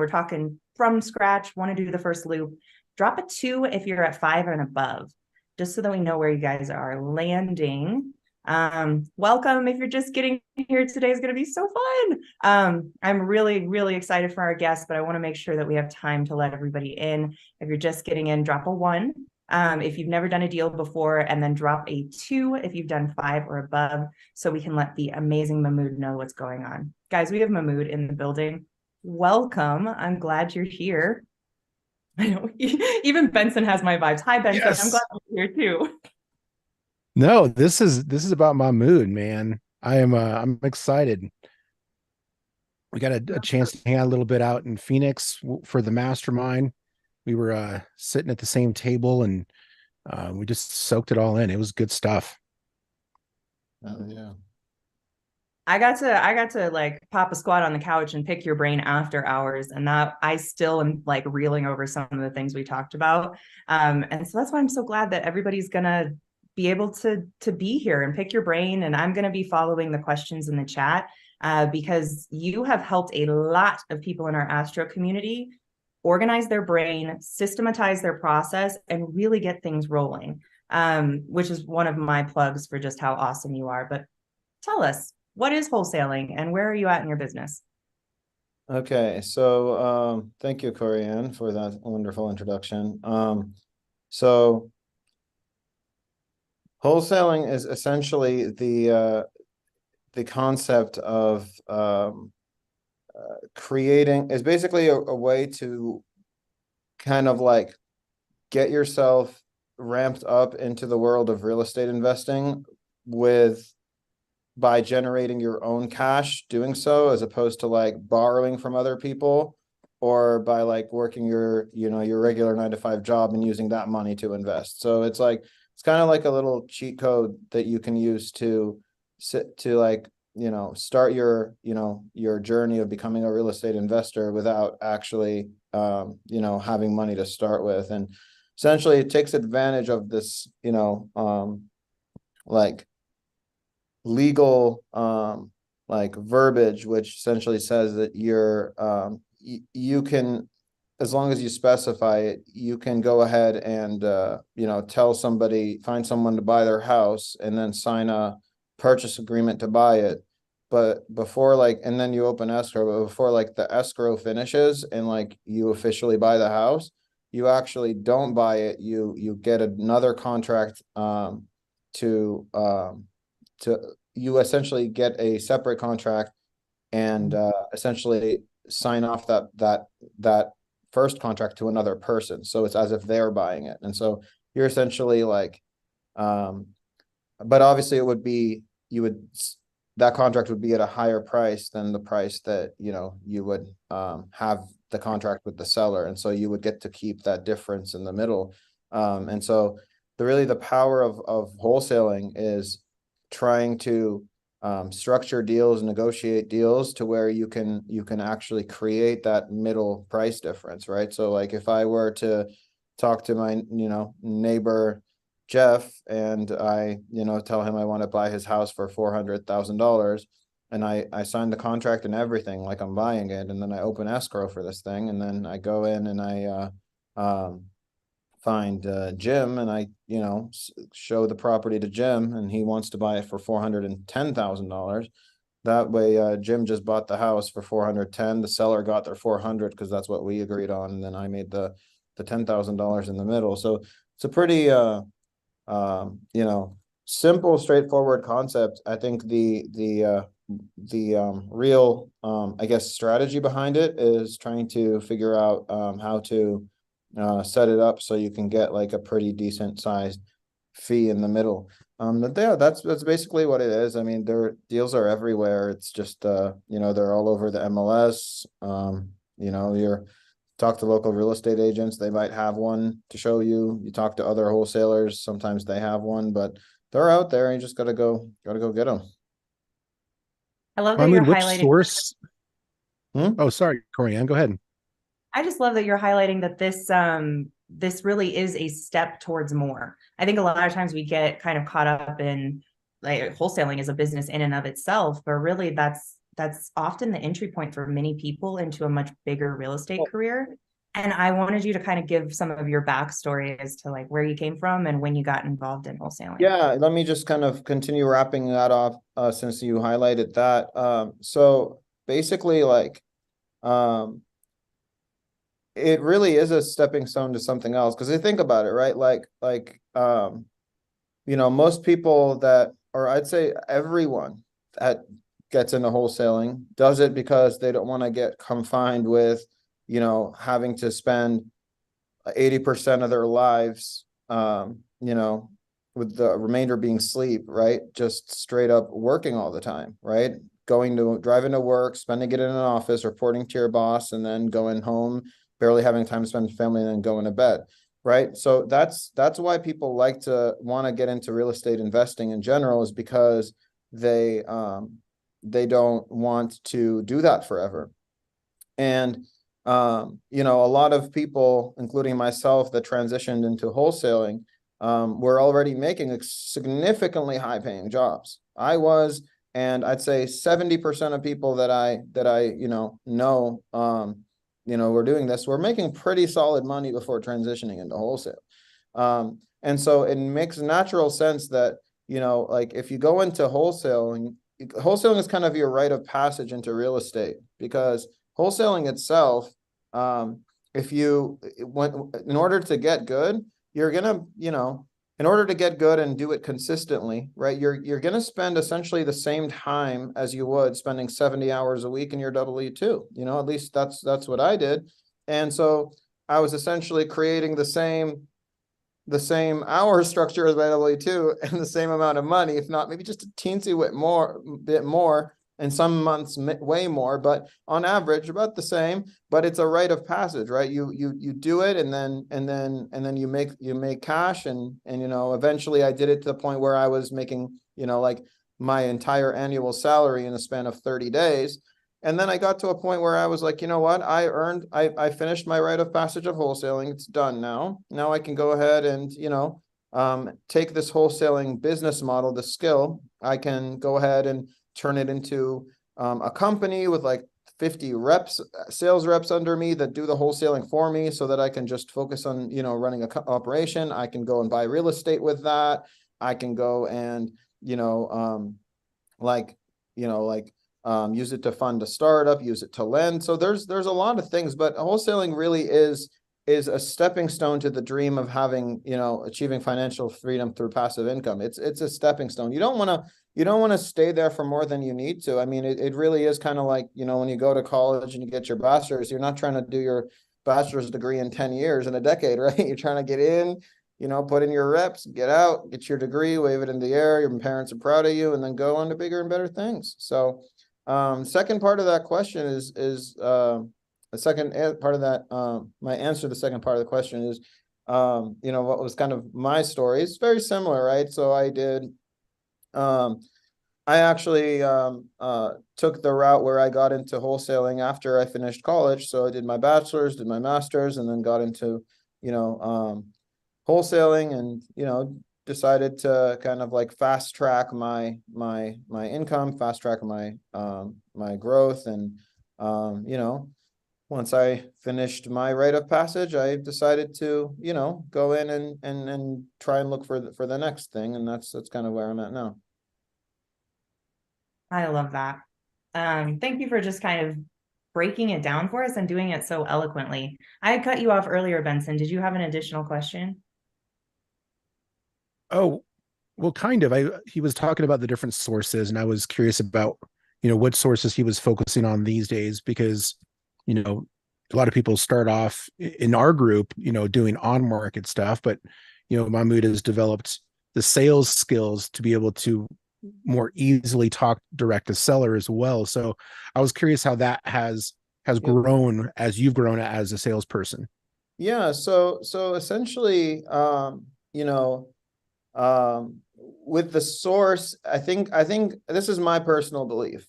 we're talking from scratch, want to do the first loop, drop a 2 if you're at 5 and above, just so that we know where you guys are landing. Welcome. If you're just getting here, today is going to be so fun. I'm really, really excited for our guests, but I want to make sure that we have time to let everybody in. If you're just getting in, drop a 1. If you've never done a deal before, and then drop a 2 if you've done 5 or above, so we can let the amazing Mahmood know what's going on. Guys, we have Mahmood in the building. Welcome. I'm glad you're here. I know even Benson has my vibes. Hi, Benson. Yes. I'm glad you're here too. No, this is about my mood, man. I'm excited. We got a chance to hang out a little bit out in Phoenix for the mastermind. We were sitting at the same table, and we just soaked it all in. It was good stuff. Oh yeah. I got to like pop a squat on the couch and pick your brain after hours, and that I still am like reeling over some of the things we talked about. And so that's why I'm so glad that everybody's gonna be able to be here and pick your brain. And I'm gonna be following the questions in the chat because you have helped a lot of people in our Astro community organize their brain, systematize their process, and really get things rolling, which is one of my plugs for just how awesome you are. But tell us, what is wholesaling and where are you at in your business? Okay, so thank you, Corianne, for that wonderful introduction. So wholesaling is essentially the concept of creating, is basically a way to kind of like get yourself ramped up into the world of real estate investing by generating your own cash doing so, as opposed to like borrowing from other people, or by like working your regular 9-to-5 job and using that money to invest. So it's kind of like a little cheat code that you can use to like, start your journey of becoming a real estate investor without actually, having money to start with. And essentially it takes advantage of this, like legal, like verbiage, which essentially says that you can, as long as you specify it, you can go ahead and, find someone to buy their house and then sign a purchase agreement to buy it. But before and then you open escrow, but before like the escrow finishes and like you officially buy the house, you actually don't buy it. You get another contract, you essentially get a separate contract and essentially sign off that first contract to another person. So it's as if they're buying it. And so you're essentially like, but obviously that contract would be at a higher price than the price that, you would have the contract with the seller. And so you would get to keep that difference in the middle. And so the power of wholesaling is trying to structure deals, negotiate deals to where you can actually create that middle price difference, right? So like if I were to talk to my neighbor Jeff and I tell him I want to buy his house for $400,000, and I sign the contract and everything like I'm buying it, and then I open escrow for this thing, and then I go in and I find Jim, and I show the property to Jim, and he wants to buy it for $410,000. That way Jim just bought the house for $410,000. The seller got their $400,000 because that's what we agreed on, and then I made the $10,000 in the middle. So it's a pretty simple, straightforward concept. I think the real I guess strategy behind it is trying to figure out how to set it up so you can get like a pretty decent sized fee in the middle. But yeah, that's basically what it is. I mean, their deals are everywhere. It's just they're all over the MLS. You're talk to local real estate agents, they might have one to show you. You talk to other wholesalers, sometimes they have one, but they're out there, and you just gotta go get them. I love that you're highlighting source. Oh, sorry, Corianne, go ahead. I just love that you're highlighting that this really is a step towards more. I think a lot of times we get kind of caught up in like wholesaling as a business in and of itself, but really that's that's often the entry point for many people into a much bigger real estate career. And I wanted you to kind of give some of your backstory as to like where you came from and when you got involved in wholesaling. Yeah, let me just kind of continue wrapping that off since you highlighted that. So basically, like, it really is a stepping stone to something else. Because you think about it, right? Most people that, or I'd say everyone that gets into wholesaling does it because they don't want to get confined with, having to spend 80% of their lives, with the remainder being sleep, right? Just straight up working all the time, right? Driving to work, spending it in an office, reporting to your boss, and then going home, barely having time to spend with family, and then going to bed, right? So that's why people like to want to get into real estate investing in general, is because they don't want to do that forever. And a lot of people, including myself, that transitioned into wholesaling, were already making significantly high paying jobs. I was, and I'd say 70% of people that I know, were doing this, were making pretty solid money before transitioning into wholesale. And so it makes natural sense that, like if you go into wholesaling is kind of your rite of passage into real estate, because wholesaling itself, in order to get good, you're gonna, in order to get good and do it consistently, right? You're gonna spend essentially the same time as you would spending 70 hours a week in your W-2. At least that's what I did. And so I was essentially creating the same hour structure as my W-2 and the same amount of money, if not maybe just a teensy bit more, and some months way more, but on average about the same. But it's a rite of passage, right? You do it, and then you make cash, and eventually I did it to the point where I was making like my entire annual salary in a span of 30 days. And then I got to a point where I was like, you know what? I finished my rite of passage of wholesaling. It's done now. Now I can go ahead and, take this wholesaling business model, the skill. I can go ahead and turn it into a company with like 50 sales reps under me that do the wholesaling for me, so that I can just focus on, running a operation. I can go and buy real estate with that. I can go and, use it to fund a startup, use it to lend. So there's a lot of things, but wholesaling really is a stepping stone to the dream of having, achieving financial freedom through passive income. It's a stepping stone. You don't want to stay there for more than you need to. I mean, it really is kind of like, when you go to college and you get your bachelor's, you're not trying to do your bachelor's degree in 10 years, in a decade, right? You're trying to get in, put in your reps, get out, get your degree, wave it in the air. Your parents are proud of you, and then go on to bigger and better things. So, second part of that question is the second part of that, my answer to the second part of the question is, what was kind of my story. It's very similar, right? So I actually took the route where I got into wholesaling after I finished college. So I did my bachelor's, did my master's, and then got into, wholesaling, and, decided to kind of like fast track my income, fast track my growth. And, once I finished my rite of passage, I decided to, go in and try and look for the next thing. And that's kind of where I'm at now. I love that. Thank you for just kind of breaking it down for us and doing it so eloquently. I had cut you off earlier, Benson. Did you have an additional question? Oh, well, kind of. He was talking about the different sources, and I was curious about, what sources he was focusing on these days, because, a lot of people start off in our group, doing on-market stuff, but, Mahmoud has developed the sales skills to be able to more easily talk direct to seller as well. So I was curious how that has grown as you've grown as a salesperson. Yeah. So essentially, with the source, I think this is my personal belief.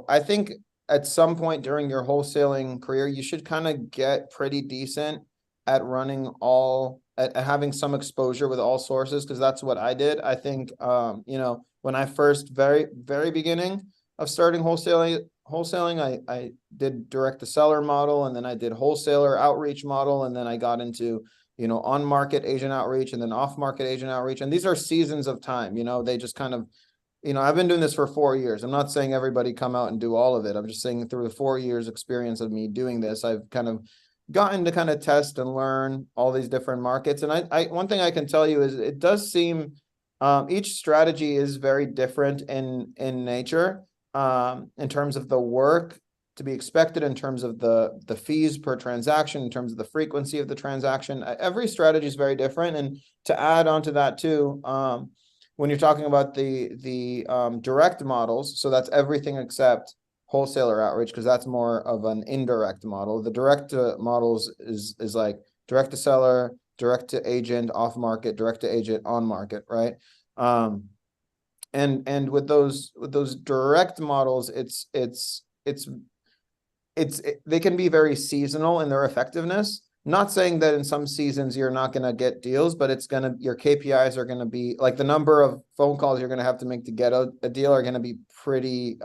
I think at some point during your wholesaling career, you should kind of get pretty decent at at having some exposure with all sources, because that's what I did. I think, when I first very, very beginning of starting wholesaling, wholesaling, I did direct to seller model, and then I did wholesaler outreach model, and then I got into, you know, on market agent outreach and then off market agent outreach. And these are seasons of time, you know, they just kind of, you know, I've been doing this for 4 years. I'm not saying everybody come out and do all of it. I'm just saying through the 4 years experience of me doing this, I've kind of gotten to kind of test and learn all these different markets. And I one thing I can tell you is it does seem each strategy is very different in nature, in terms of the work to be expected, in terms of the fees per transaction, in terms of the frequency of the transaction. Every strategy is very different. And to add on to that too, when you're talking about the direct models, so that's everything except wholesaler outreach, because that's more of an indirect model. The direct models is like direct to seller, direct to agent, off market, direct to agent, on market, right? And with those direct models, they can be very seasonal in their effectiveness. Not saying that in some seasons you're not going to get deals, but your KPIs are going to be like the number of phone calls you're going to have to make to get a deal are going to be pretty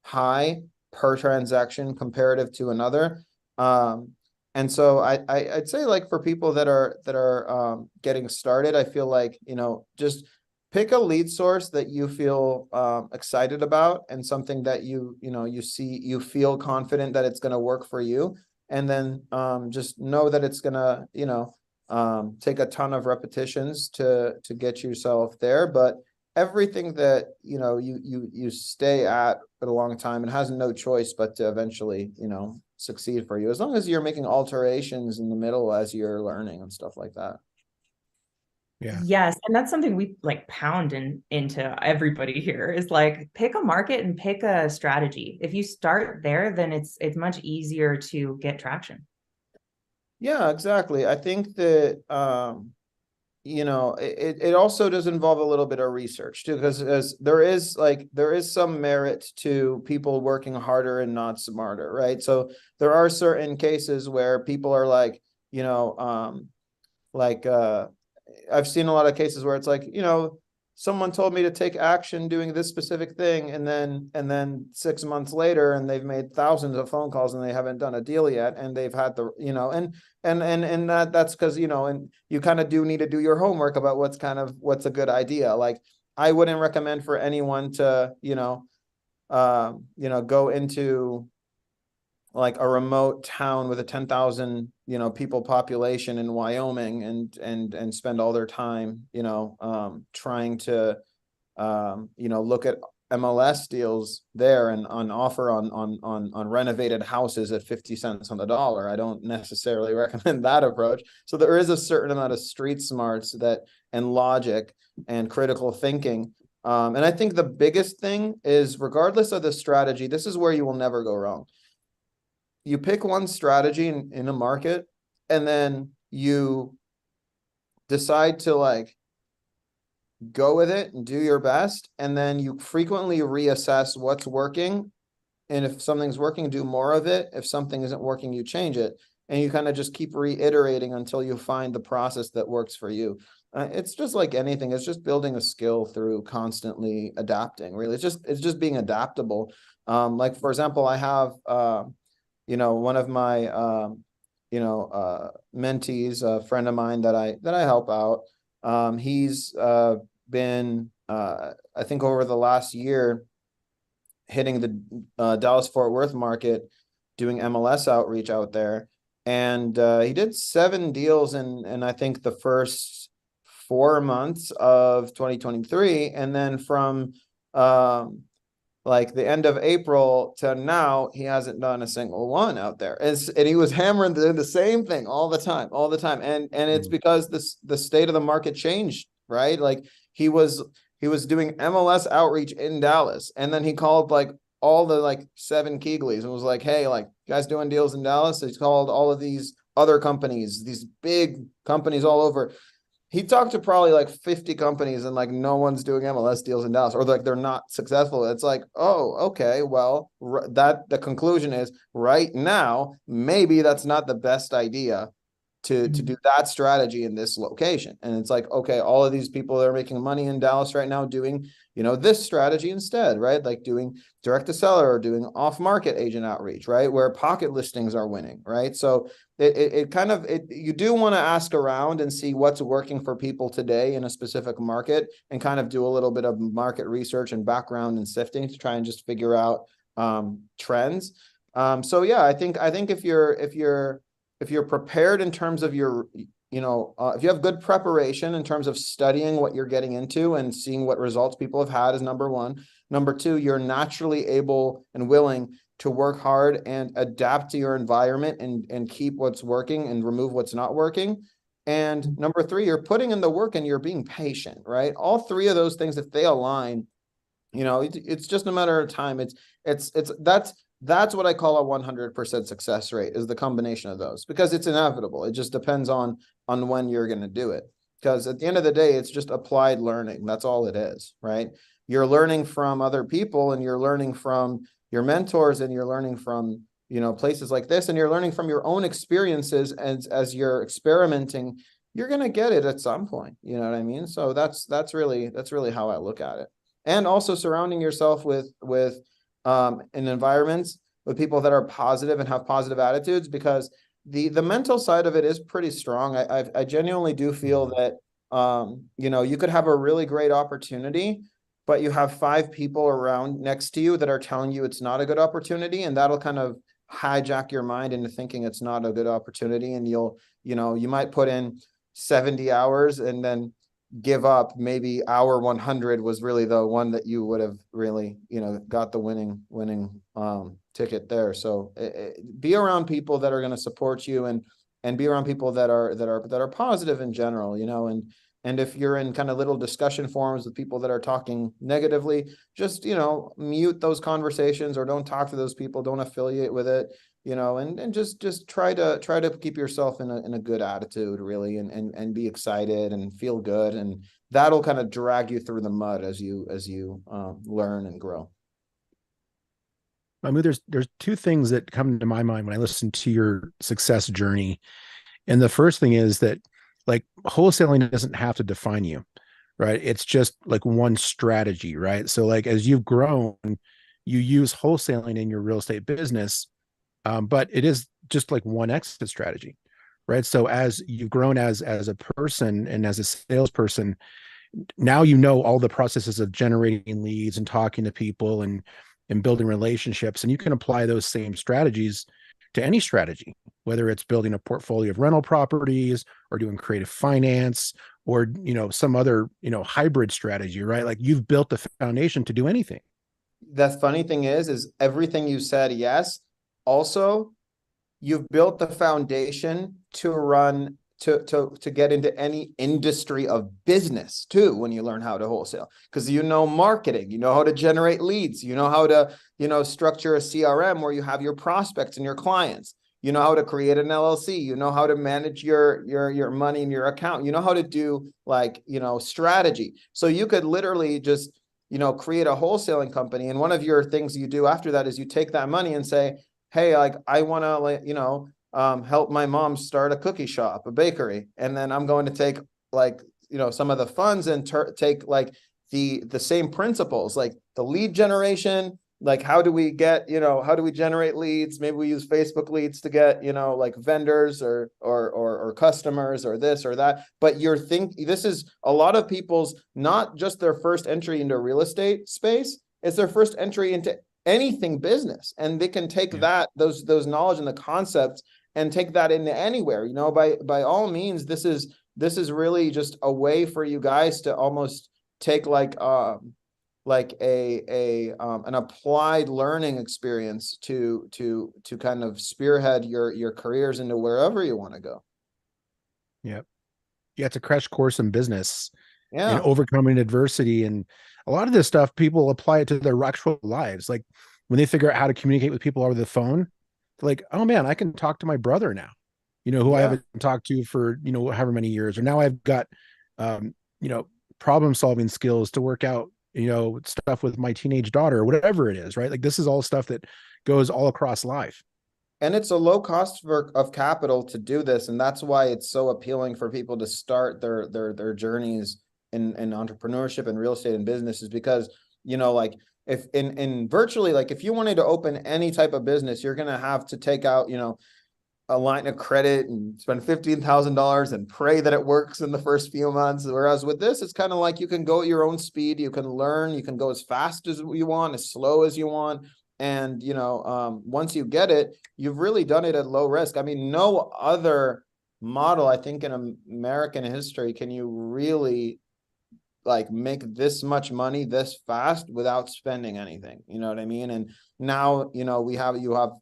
high per transaction comparative to another. And so I'd say, like, for people that are getting started, I feel like, you know, just pick a lead source that you feel excited about, and something that you feel confident that it's going to work for you. And then just know that it's going to, you know, take a ton of repetitions to get yourself there. But everything that, you know, you stay at for a long time, and has no choice but to eventually, you know, succeed for you, as long as you're making alterations in the middle as you're learning and stuff like that. Yeah. Yes. And that's something we like pound into everybody here, is like, pick a market and pick a strategy. If you start there, then it's much easier to get traction. Yeah, exactly. I think that, you know, it also does involve a little bit of research too, because there is some merit to people working harder and not smarter, right? So there are certain cases where people are like, you know, I've seen a lot of cases where it's like, you know, someone told me to take action doing this specific thing, and then 6 months later, and they've made thousands of phone calls and they haven't done a deal yet, and they've had the, you know, and that's because, you know, and you kind of do need to do your homework about what's a good idea. Like, I wouldn't recommend for anyone to, you know, go into like a remote town with a 10,000, you know, people population in Wyoming, and spend all their time, you know, trying to, you know, look at MLS deals there and on offer on renovated houses at 50 cents on the dollar. I don't necessarily recommend that approach. So there is a certain amount of street smarts and logic and critical thinking. And I think the biggest thing is, regardless of the strategy, this is where you will never go wrong. You pick one strategy in a market, and then you decide to, like, go with it and do your best. And then you frequently reassess what's working. And if something's working, do more of it. If something isn't working, you change it. And you kind of just keep reiterating until you find the process that works for you. It's just like anything. It's just building a skill through constantly adapting. Really, it's just being adaptable. Like, for example, I have, you know, one of my, you know, mentees, a friend of mine that I help out. He's been, I think over the last year, hitting the Dallas-Fort Worth market, doing MLS outreach out there. And he did 7 deals in I think the first 4 months of 2023. And then from like the end of April to now, he hasn't done a single one out there. And he was hammering the same thing all the time. And it's because the state of the market changed, right? Like, he was doing MLS outreach in Dallas, and then he called like all the like 7 Keigleys and was like, hey, like, you guys doing deals in Dallas? So he's called all of these other companies, these big companies all over. He talked to probably like 50 companies, and like no one's doing MLS deals in Dallas, or like they're not successful. It's like, oh, okay, well, the conclusion is right now, maybe that's not the best idea to do that strategy in this location. And it's like, okay, all of these people that are making money in Dallas right now doing, this strategy instead, right? Like doing direct to seller or doing off market agent outreach, right? Where pocket listings are winning, right? So you do want to ask around and see what's working for people today in a specific market, and kind of do a little bit of market research and background and sifting to try and just figure out trends. So yeah, I think if you're prepared in terms of your, if you have good preparation in terms of studying what you're getting into and seeing what results people have had is number one. Number two, you're naturally able and willing to work hard and adapt to your environment and keep what's working and remove what's not working. And number three, you're putting in the work and you're being patient, right? All three of those things, if they align, it's just a matter of time. That's what I call a 100% success rate, is the combination of those, because it's inevitable. It just depends on when you're going to do it. Because at the end of the day, it's just applied learning. That's all it is, right? You're learning from other people, and you're learning from your mentors, and you're learning from, places like this, and you're learning from your own experiences. And as you're experimenting, you're going to get it at some point. You know what I mean? So that's really how I look at it. And also surrounding yourself with in environments with people that are positive and have positive attitudes, because the mental side of it is pretty strong. I genuinely do feel that, you could have a really great opportunity, but you have 5 people around next to you that are telling you it's not a good opportunity, and that'll kind of hijack your mind into thinking it's not a good opportunity. And you might put in 70 hours and then give up. Maybe hour 100 was really the one that you would have really, got the winning ticket there. So be around people that are going to support you, and be around people that are positive in general, and if you're in kind of little discussion forums with people that are talking negatively, just, mute those conversations, or don't talk to those people, don't affiliate with it, and just try to keep yourself in a good attitude, really, and be excited and feel good. And that'll kind of drag you through the mud as you learn and grow. I mean, there's 2 things that come to my mind when I listen to your success journey. And the first thing is that, like, wholesaling doesn't have to define you, right? It's just like one strategy, right? So like, as you've grown, you use wholesaling in your real estate business, but it is just like one exit strategy, right? So as you've grown as a person and as a salesperson, now you know all the processes of generating leads and talking to people and building relationships, and you can apply those same strategies to any strategy, whether it's building a portfolio of rental properties or doing creative finance or, some other, hybrid strategy, right? Like, you've built the foundation to do anything. The funny thing is everything you said, yes. Also, you've built the foundation to run to get into any industry of business too, when you learn how to wholesale, because marketing, how to generate leads, how to structure a CRM where you have your prospects and your clients, how to create an LLC, how to manage your money in your account, how to do strategy. So you could literally just create a wholesaling company, and one of your things you do after that is you take that money and say, hey, like, I want to help my mom start a cookie shop, a bakery. And then I'm going to take some of the funds and take like the same principles, like the lead generation, like how do we generate leads? Maybe we use Facebook leads to get, like vendors or customers or this or that. But this is a lot of people's, not just their first entry into real estate space, it's their first entry into anything business. And they can take those knowledge and the concepts and take that into anywhere. By all means, this is really just a way for you guys to almost take an applied learning experience to kind of spearhead your careers into wherever you want to go. Yeah. It's a crash course in business and Yeah. overcoming adversity. And a lot of this stuff, people apply it to their actual lives. Like, when they figure out how to communicate with people over the phone, they're like, oh man, I can talk to my brother now, who I haven't talked to for, however many years, or now I've got, problem solving skills to work out, stuff with my teenage daughter, or whatever it is, right? Like, this is all stuff that goes all across life. And it's a low cost of capital to do this, and that's why it's so appealing for people to start their journeys in entrepreneurship and real estate and business, is because, you know, like if in virtually, like if you wanted to open any type of business, you're gonna have to take out, you know, a line of credit and spend $15,000 and pray that it works in the first few months. Whereas with this, it's kind of like you can go at your own speed, you can learn, you can go as fast as you want, as slow as you want. And, you know, once you get it, you've really done it at low risk. I mean, no other model, I think, in American history can you really like make this much money this fast without spending anything. You know what I mean? And now, you know, you have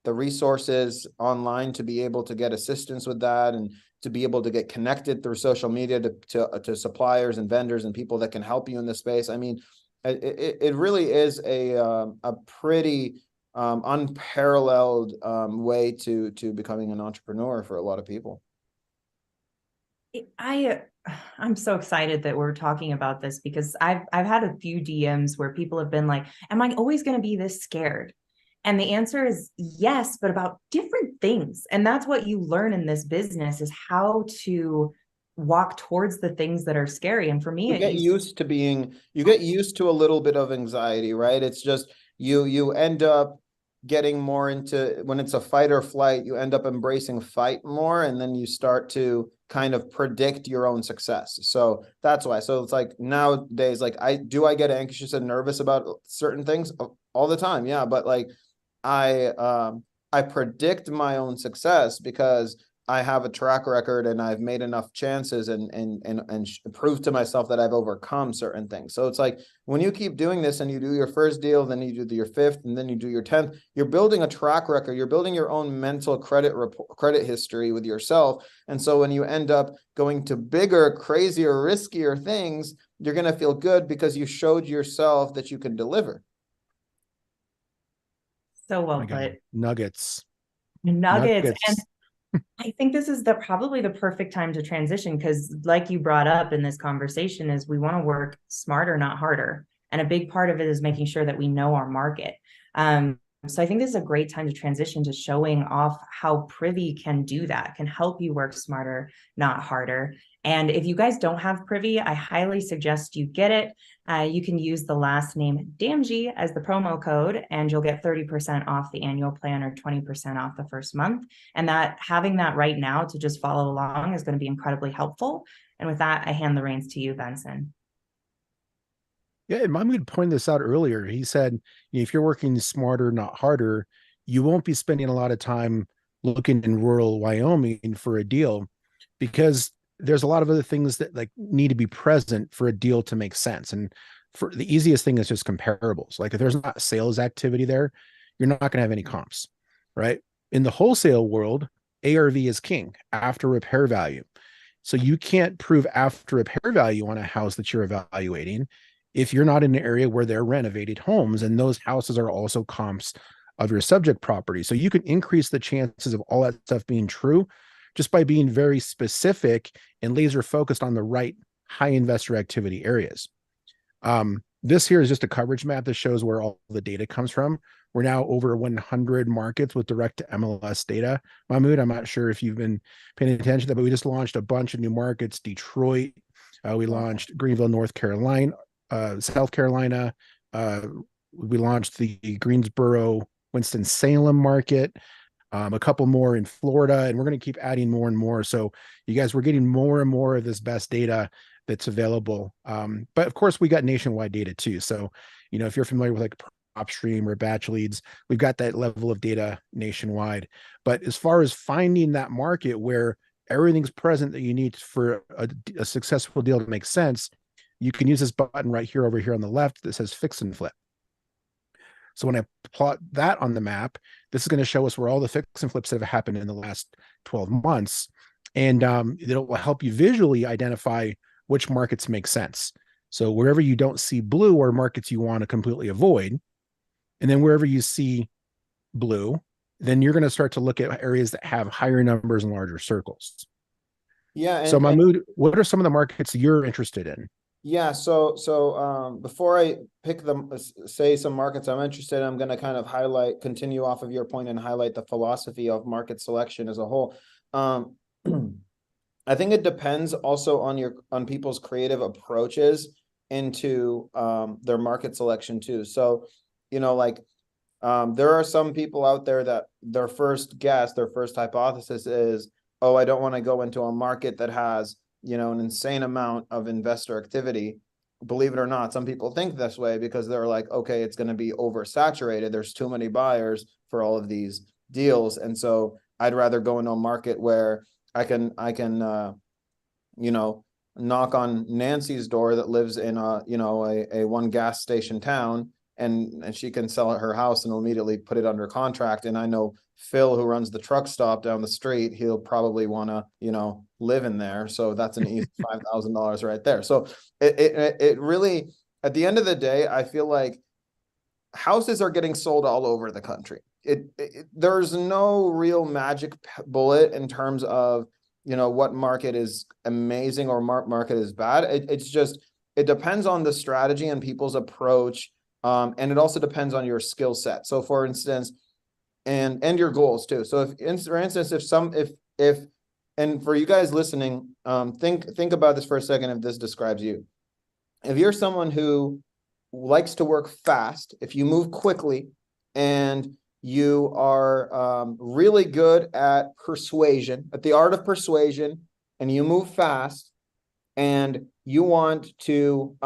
the resources online to be able to get assistance with that, and to be able to get connected through social media to suppliers and vendors and people that can help you in this space. I mean, it really is a pretty unparalleled way to becoming an entrepreneur for a lot of people. I'm so excited that we're talking about this, because I've had a few DMs where people have been like, am I always going to be this scared? And the answer is yes, but about different things. And that's what you learn in this business, is how to walk towards the things that are scary. And for me, you get used to a little bit of anxiety, right? It's just you end up getting more into, when it's a fight or flight, you end up embracing fight more, and then you start to kind of predict your own success. So that's why. So it's like nowadays, like I get anxious and nervous about certain things all the time. Yeah, but like I predict my own success because I have a track record and I've made enough chances and prove to myself that I've overcome certain things. So it's like when you keep doing this and you do your first deal, then you do your fifth, and then you do your 10th, you're building a track record. You're building your own mental credit history with yourself. And so when you end up going to bigger, crazier, riskier things, you're going to feel good because you showed yourself that you can deliver. So well put. Nuggets. And I think this is probably the perfect time to transition, because like you brought up in this conversation, is we want to work smarter, not harder. And a big part of it is making sure that we know our market. So I think this is a great time to transition to showing off how Privy can do that, can help you work smarter, not harder. And if you guys don't have Privy, I highly suggest you get it. You can use the last name Damji as the promo code, and you'll get 30% off the annual plan or 20% off the first month. And that having that right now to just follow along is going to be incredibly helpful. And with that, I hand the reins to you, Benson. Yeah, and Mahmoud pointed this out earlier. He said, if you're working smarter, not harder, you won't be spending a lot of time looking in rural Wyoming for a deal, because there's a lot of other things that like need to be present for a deal to make sense. And for the easiest thing is just comparables. Like if there's not sales activity there, you're not going to have any comps, right? In the wholesale world, ARV is king, after repair value. So you can't prove after repair value on a house that you're evaluating if you're not in an area where they're renovated homes, and those houses are also comps of your subject property. So you can increase the chances of all that stuff being true just by being very specific and laser focused on the right high investor activity areas. This here is just a coverage map that shows where all the data comes from. We're now over 100 markets with direct to MLS data. Mahmoud, I'm not sure if you've been paying attention to that, but we just launched a bunch of new markets. Detroit, we launched Greenville, North Carolina, South Carolina. We launched the Greensboro, Winston-Salem market, a couple more in Florida, and we're going to keep adding more and more. So you guys, we're getting more and more of this best data that's available. But of course, we got nationwide data too. So, if you're familiar with like PropStream or Batch Leads, we've got that level of data nationwide. But as far as finding that market where everything's present that you need for a successful deal to make sense, you can use this button right here over here on the left that says fix and flip. So when I plot that on the map, this is going to show us where all the fix and flips that have happened in the last 12 months. And it will help you visually identify which markets make sense. So wherever you don't see blue are markets you want to completely avoid. And then wherever you see blue, then you're going to start to look at areas that have higher numbers and larger circles. Yeah. So Mahmoud, what are some of the markets you're interested in? Yeah, so before I pick say some markets I'm interested in, I'm going to kind of continue off of your point and highlight the philosophy of market selection as a whole. Um, I think it depends also on people's creative approaches into their market selection too. So, like there are some people out there that their first hypothesis is, oh, I don't want to go into a market that has, an insane amount of investor activity. Believe it or not, some people think this way because they're like, okay, it's going to be oversaturated. There's too many buyers for all of these deals. And so I'd rather go into a market where I can knock on Nancy's door that lives in a one gas station town, and she can sell her house and immediately put it under contract. And I know Phil, who runs the truck stop down the street, he'll probably want to, live in there. So that's an easy $5,000 right there. So it really, at the end of the day, I feel like houses are getting sold all over the country. There's no real magic bullet in terms of what market is amazing or market is bad. It's just, it depends on the strategy and people's approach, and it also depends on your skill set. So for instance, and your goals too. So for instance, if and for you guys listening, think about this for a second. If this describes you, if you're someone who likes to work fast, if you move quickly, and you are really good at persuasion, at the art of persuasion, and you move fast, and you want to,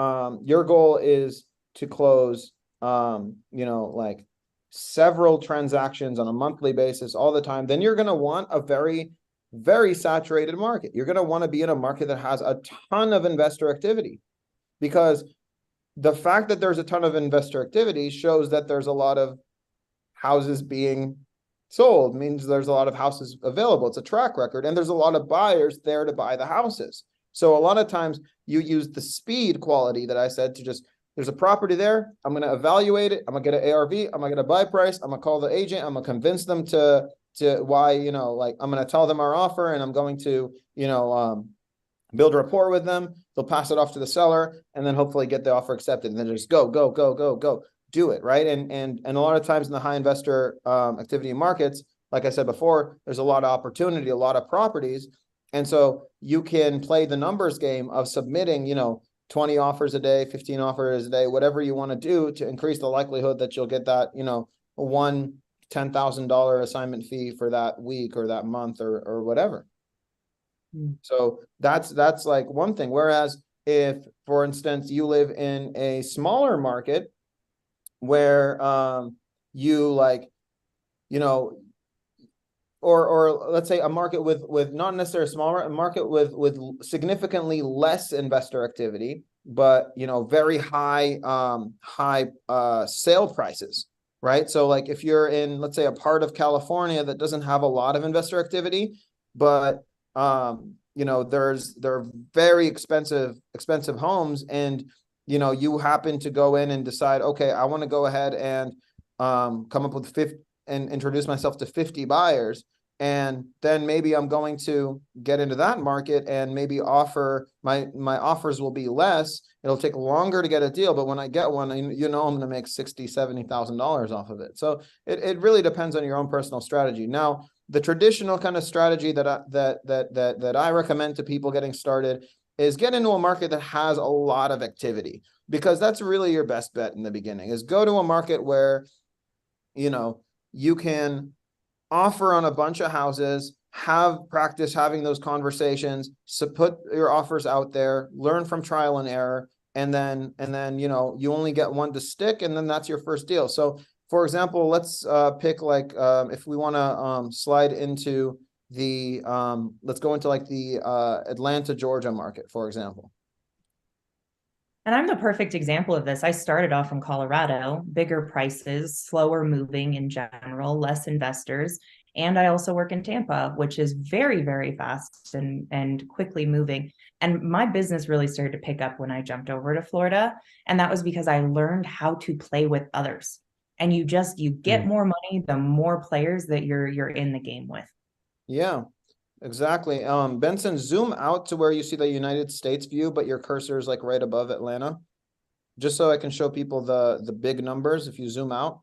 your goal is to close, like several transactions on a monthly basis all the time, then you're going to want a very, very saturated market. You're going to want to be in a market that has a ton of investor activity, because the fact that there's a ton of investor activity shows that there's a lot of houses being sold, means there's a lot of houses available. It's a track record, and there's a lot of buyers there to buy the houses. So a lot of times you use the speed quality that I said to just, there's a property there, I'm going to evaluate it, I'm going to get an ARV, I'm going to get a buy price, I'm going to call the agent, I'm going to convince them to why, like I'm going to tell them our offer, and I'm going to, build a rapport with them. They'll pass it off to the seller, and then hopefully get the offer accepted, and then just go, do it, right? And a lot of times in the high investor activity markets, like I said before, there's a lot of opportunity, a lot of properties. And so you can play the numbers game of submitting, 20 offers a day, 15 offers a day, whatever you want to do to increase the likelihood that you'll get that, one $10,000 assignment fee for that week or that month or whatever. So that's like one thing. Whereas if, for instance, you live in a smaller market where you like, or let's say a market with not necessarily smaller, a market with significantly less investor activity, but very high sale prices, right? So like if you're in, let's say, a part of California that doesn't have a lot of investor activity, but they're very expensive homes, and you happen to go in and decide, okay, I want to go ahead and come up with 50 and introduce myself to 50 buyers. And then maybe I'm going to get into that market and maybe offer my offers will be less. It'll take longer to get a deal, but when I get one, I'm going to make $60,000-$70,000 off of it. So it really depends on your own personal strategy. Now, the traditional kind of strategy that I recommend to people getting started is get into a market that has a lot of activity, because that's really your best bet in the beginning. Is go to a market where you can offer on a bunch of houses, have practice having those conversations, so put your offers out there, learn from trial and error, and then you only get one to stick, and then that's your first deal. So for example, let's pick like if we want to slide into the let's go into like the Atlanta, Georgia market, for example. And I'm the perfect example of this. I started off in Colorado, bigger prices, slower moving in general, less investors. And I also work in Tampa, which is very, very fast and quickly moving. And my business really started to pick up when I jumped over to Florida. And that was because I learned how to play with others. And you get more money the more players that you're in the game with. Yeah. exactly. Benson, zoom out to where you see the United States view, but your cursor is like right above Atlanta. Just so I can show people the big numbers. If you zoom out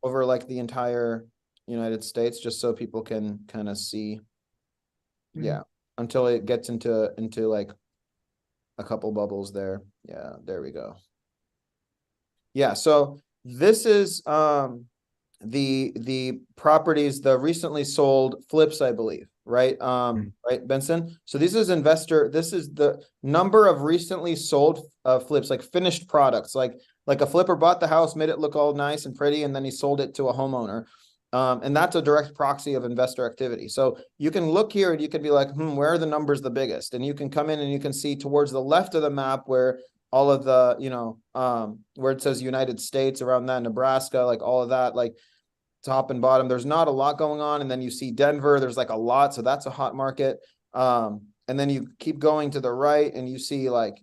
over like the entire United States, just so people can kind of see. Yeah, until it gets into like a couple bubbles there. Yeah, there we go. Yeah, so this is the properties, the recently sold flips, I believe, right? Right, Benson. So this is the number of recently sold flips, like finished products, like a flipper bought the house, made it look all nice and pretty, and then he sold it to a homeowner. And that's a direct proxy of investor activity. So you can look here and you can be like, where are the numbers the biggest? And you can come in and you can see towards the left of the map where all of the, where it says United States, around that, Nebraska, like all of that, like top and bottom, there's not a lot going on. And then you see Denver, there's like a lot. So that's a hot market. And then you keep going to the right and you see like,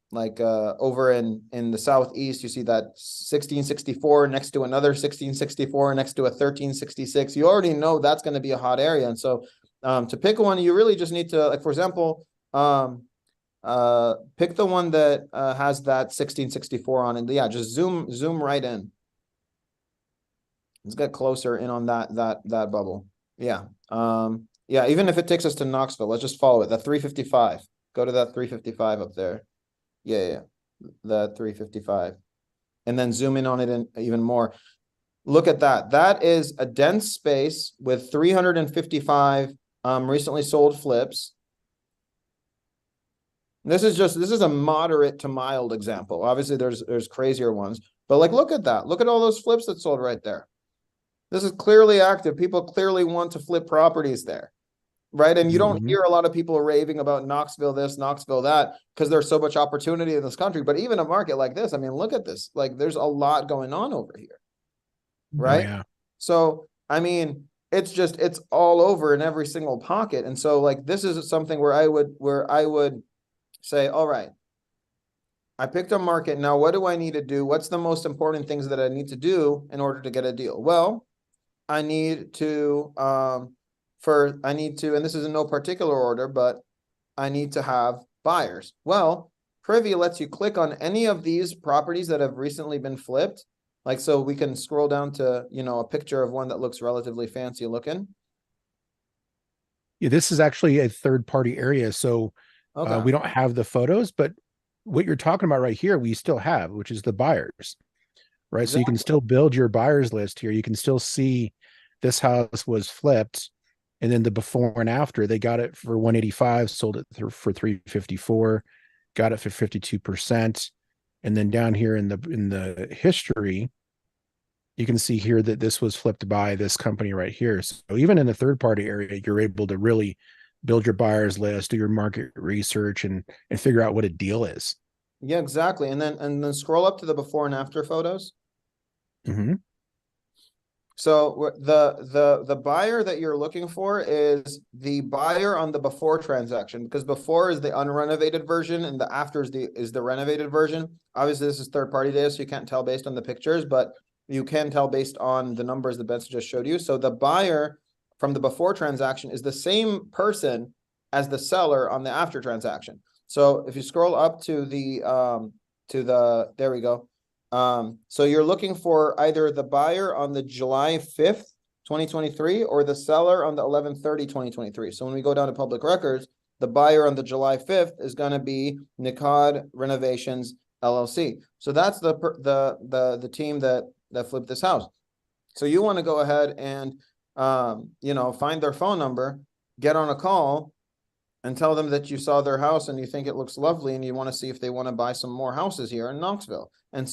over in the Southeast, you see that 1664 next to another 1664 next to a 1366. You already know that's going to be a hot area. And so to pick one, you really just need to, like, for example, pick the one that has that 1664 on it. Yeah, just zoom right in. Let's get closer in on that bubble. Yeah. Yeah, even if it takes us to Knoxville, let's just follow it. That 355. Go to that 355 up there. Yeah. The 355. And then zoom in on it even more. Look at that. That is a dense space with 355 recently sold flips. This is a moderate to mild example. Obviously, there's crazier ones, but like, look at that. Look at all those flips that sold right there. This is clearly active. People clearly want to flip properties there, right? And you don't hear a lot of people raving about Knoxville this, Knoxville that, because there's so much opportunity in this country. But even a market like this, I mean, look at this. Like, there's a lot going on over here, right? Oh, yeah. So, I mean, it's all over in every single pocket. And so, like, this is something where I would say, all right, I picked a market. Now, what do I need to do? What's the most important things that I need to do in order to get a deal? Well, I need to, and this is in no particular order, but I need to have buyers. Well, Privy lets you click on any of these properties that have recently been flipped. Like, so we can scroll down to, a picture of one that looks relatively fancy looking. Yeah, this is actually a third-party area. So we don't have the photos, but what you're talking about right here, we still have, which is the buyers, right? Exactly. So you can still build your buyers list here. You can still see this house was flipped, and then the before and after, they got it for 185, sold it for 354, got it for 52%. And then down here in the history, you can see here that this was flipped by this company right here. So even in the third-party area, you're able to really build your buyers list, do your market research, and figure out what a deal is. Yeah, exactly. And then scroll up to the before and after photos. So the buyer that you're looking for is the buyer on the before transaction, because before is the unrenovated version and the after is the renovated version. Obviously, this is third-party data, so you can't tell based on the pictures, but you can tell based on the numbers that Benson just showed you. So the buyer from the before transaction is the same person as the seller on the after transaction. So if you scroll up to there we go. So you're looking for either the buyer on the July 5th, 2023, or the seller on the 11/30/2023. So when we go down to public records, the buyer on the July 5th is going to be Nikod Renovations LLC. So that's the team that flipped this house. So you want to go ahead and find their phone number, get on a call, and tell them that you saw their house and you think it looks lovely and you want to see if they want to buy some more houses here in Knoxville. And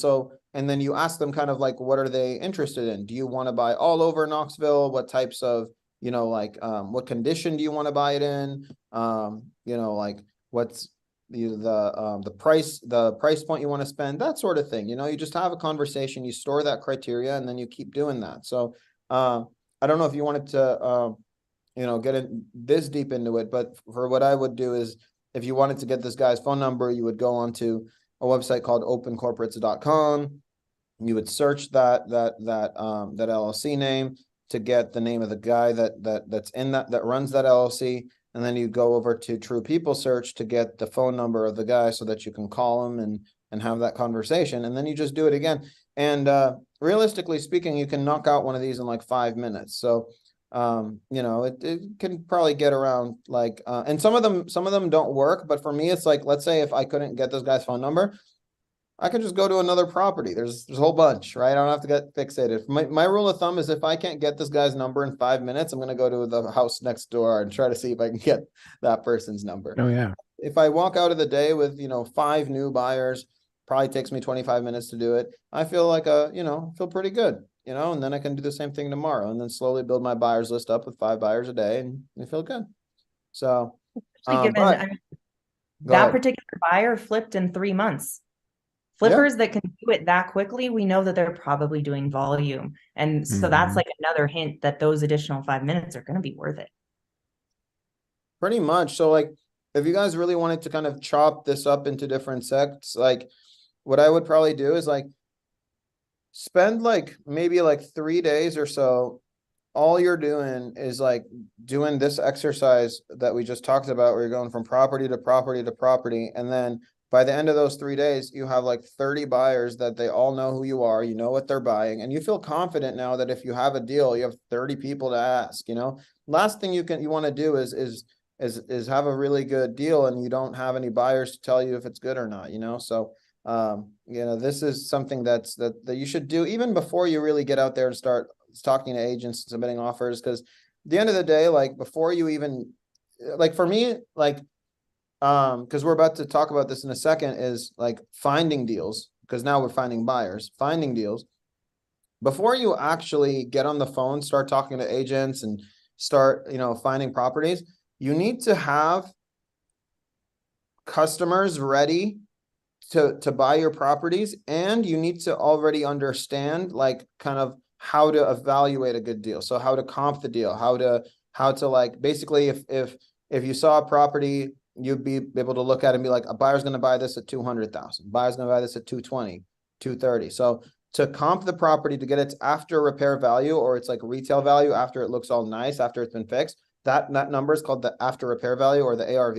then you ask them kind of like, what are they interested in? Do you want to buy all over Knoxville? What types of, what condition do you want to buy it in? Like what's the price point you want to spend, that sort of thing. You just have a conversation, you store that criteria, and then you keep doing that. So I don't know if you wanted to get in this deep into it, but for what I would do is, if you wanted to get this guy's phone number, you would go onto a website called opencorporates.com. You would search that LLC name, to get the name of the guy that's in that runs that LLC. And then you go over to True People Search to get the phone number of the guy so that you can call him and have that conversation. And then you just do it again. And realistically speaking, you can knock out one of these in like 5 minutes. So, it can probably get around like, and some of them don't work. But for me, it's like, let's say if I couldn't get this guy's phone number, I could just go to another property. There's a whole bunch, right? I don't have to get fixated. My rule of thumb is if I can't get this guy's number in 5 minutes, I'm going to go to the house next door and try to see if I can get that person's number. Oh yeah. If I walk out of the day with, 5 new buyers, probably takes me 25 minutes to do it. I feel like feel pretty good, and then I can do the same thing tomorrow and then slowly build my buyers list up with 5 buyers a day and I feel good. So, that particular buyer flipped in 3 months. Flippers that can do it that quickly, we know that they're probably doing volume. And so that's like another hint that those additional 5 minutes are going to be worth it. Pretty much. So like, if you guys really wanted to kind of chop this up into different sects, like what I would probably do is like spend like maybe like 3 days or so. All you're doing is like doing this exercise that we just talked about, where you're going from property to property to property. And then by the end of those 3 days, you have like 30 buyers that they all know who you are, you know what they're buying, and you feel confident now that if you have a deal, you have 30 people to ask. Last thing you want to do is have a really good deal and you don't have any buyers to tell you if it's good or not. So this is something that you should do even before you really get out there and start talking to agents, submitting offers, because at the end of the day, like before you even, like for me, like because we're about to talk about this in a second, is like finding deals, because now we're finding deals. Before you actually get on the phone, start talking to agents and start, finding properties, you need to have customers ready to buy your properties, and you need to already understand like kind of how to evaluate a good deal. So how to comp the deal, how to like, basically if you saw a property, you'd be able to look at it and be like, a buyer's going to buy this at 200,000. Buyer's going to buy this at 220, 230. So to comp the property to get its after repair value, or it's like retail value after it looks all nice, after it's been fixed, that number is called the after repair value, or the ARV.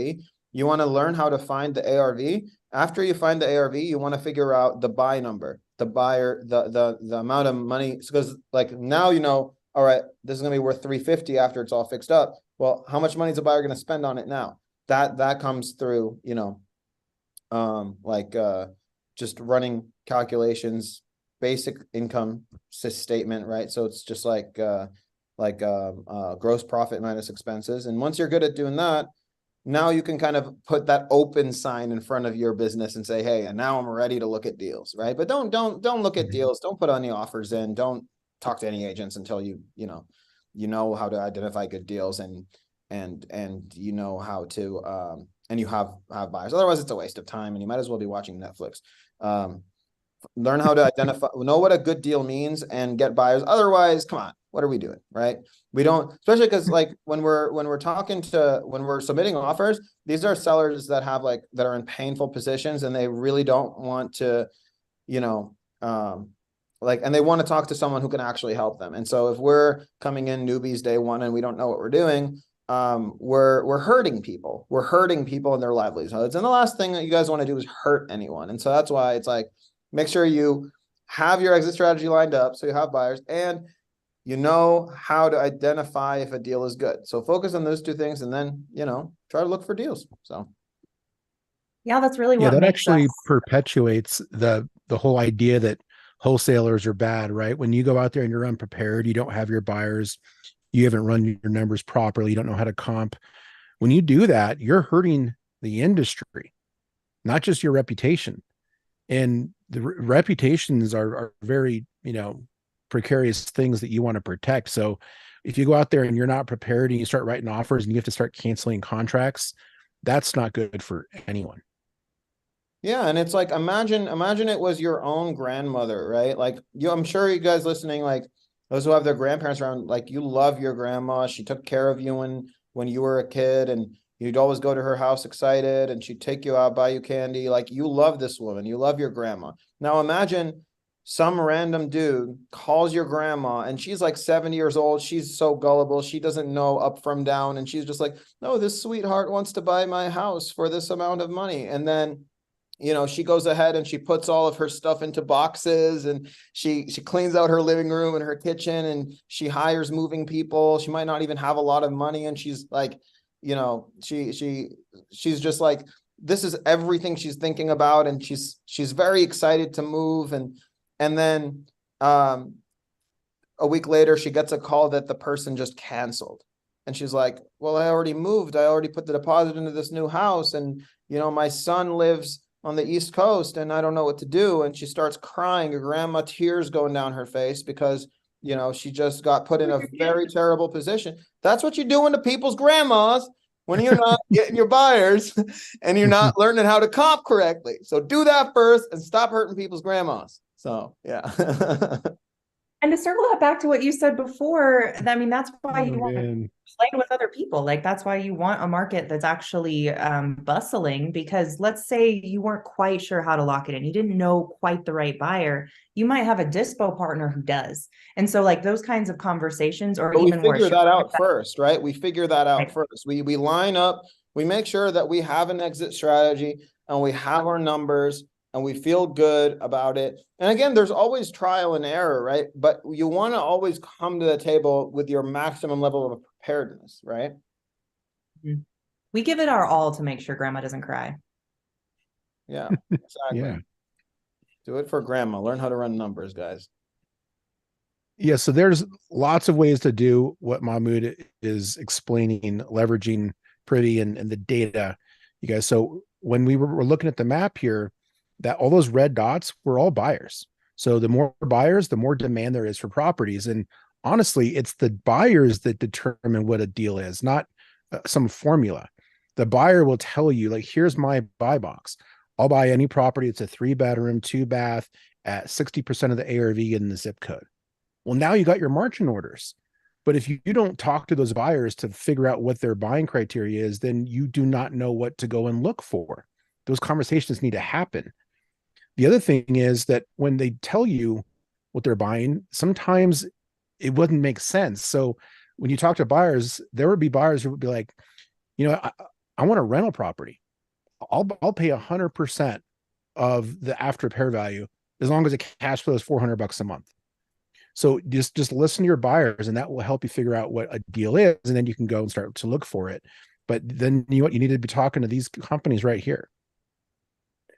You want to learn how to find the ARV. After you find the ARV, you want to figure out the buy number, the buyer, the amount of money. Because like now, all right, this is going to be worth 350 after it's all fixed up. Well, how much money is a buyer going to spend on it now? That comes through, just running calculations, basic income statement, right? So it's just like gross profit minus expenses. And once you're good at doing that, now you can kind of put that open sign in front of your business and say, hey, and now I'm ready to look at deals, right? But don't look at deals. Don't put any offers in. Don't talk to any agents until you know how to identify good deals and you know how to and you have buyers. Otherwise it's a waste of time and you might as well be watching Netflix. Learn how to identify, know what a good deal means, and get buyers. Otherwise, come on, what are we doing, right? We don't, especially because like when we're submitting offers, these are sellers that are in painful positions and they really don't want to, and they want to talk to someone who can actually help them. And so if we're coming in newbies day one and we don't know what we're doing, we're hurting people. We're hurting people in their livelihoods. And the last thing that you guys want to do is hurt anyone. And so that's why it's like, make sure you have your exit strategy lined up so you have buyers and you know how to identify if a deal is good. So focus on those 2 things and then, try to look for deals. So. Yeah, that's really what that makes actually us perpetuates the whole idea that wholesalers are bad, right? When you go out there and you're unprepared, you don't have your buyers, you haven't run your numbers properly, you don't know how to comp. When you do that, you're hurting the industry, not just your reputation. And the reputations are very, precarious things that you want to protect. So if you go out there and you're not prepared and you start writing offers and you have to start canceling contracts, that's not good for anyone. Yeah. And it's like, imagine it was your own grandmother, right? Like I'm sure you guys listening, like those who have their grandparents around, like you love your grandma. She took care of you when you were a kid, and you'd always go to her house excited, and she'd take you out, buy you candy. Like you love this woman, you love your grandma. Now imagine some random dude calls your grandma and she's like 70 years old. She's so gullible. She doesn't know up from down. And she's just like, no, this sweetheart wants to buy my house for this amount of money. And then, you know, she goes ahead and she puts all of her stuff into boxes, and she cleans out her living room and her kitchen, and she hires moving people. She might not even have a lot of money. And she's like, you know, she's just like, this is everything she's thinking about. And she's very excited to move. And then a week later, she gets a call that the person just canceled. And she's like, well, I already moved. I already put the deposit into this new house. And, you know, my son lives on the East Coast and I don't know what to do. And she starts crying. Her grandma, tears going down her face because, you know, she just got put in a very terrible position. That's what you're doing to people's grandmas when you're not getting your buyers and you're not learning how to comp correctly. So do that first and stop hurting people's grandmas. So, yeah. And to circle that back to what you said before, I mean, that's why you want to play with other people. Like, that's why you want a market that's actually bustling, because let's say you weren't quite sure how to lock it in. You didn't know quite the right buyer. You might have a dispo partner who does. And so like those kinds of conversations, or But even we where figure that out first, right? We figure that out Right. first. We line up, we make sure that we have an exit strategy and we have our numbers and we feel good about it. And again, there's always trial and error, right? But you want to always come to the table with your maximum level of preparedness, right? we give it our all to make sure grandma doesn't cry. Yeah, exactly. Yeah. Do it for grandma. Learn how to run numbers, guys. Yeah, so there's lots of ways to do what Mahmoud is explaining, leveraging Privy and the data, you guys. So when we were looking at the map here, that all those red dots were all buyers. So the more buyers, the more demand there is for properties. And honestly, it's the buyers that determine what a deal is, not some formula. The buyer will tell you, like, here's my buy box. I'll buy any property. It's a 3-bedroom, 2-bath at 60% of the ARV in the zip code. Well, now you got your margin orders. But if you don't talk to those buyers to figure out what their buying criteria is, then you do not know what to go and look for. Those conversations need to happen. The other thing is that when they tell you what they're buying, sometimes it wouldn't make sense. So when you talk to buyers, there would be buyers who would be like, you know, I want a rental property. I'll pay 100% of the after repair value as long as the cash flow is $400 a month. So just listen to your buyers, and that will help you figure out what a deal is, and then you can go and start to look for it. But then you need to be talking to these companies right here.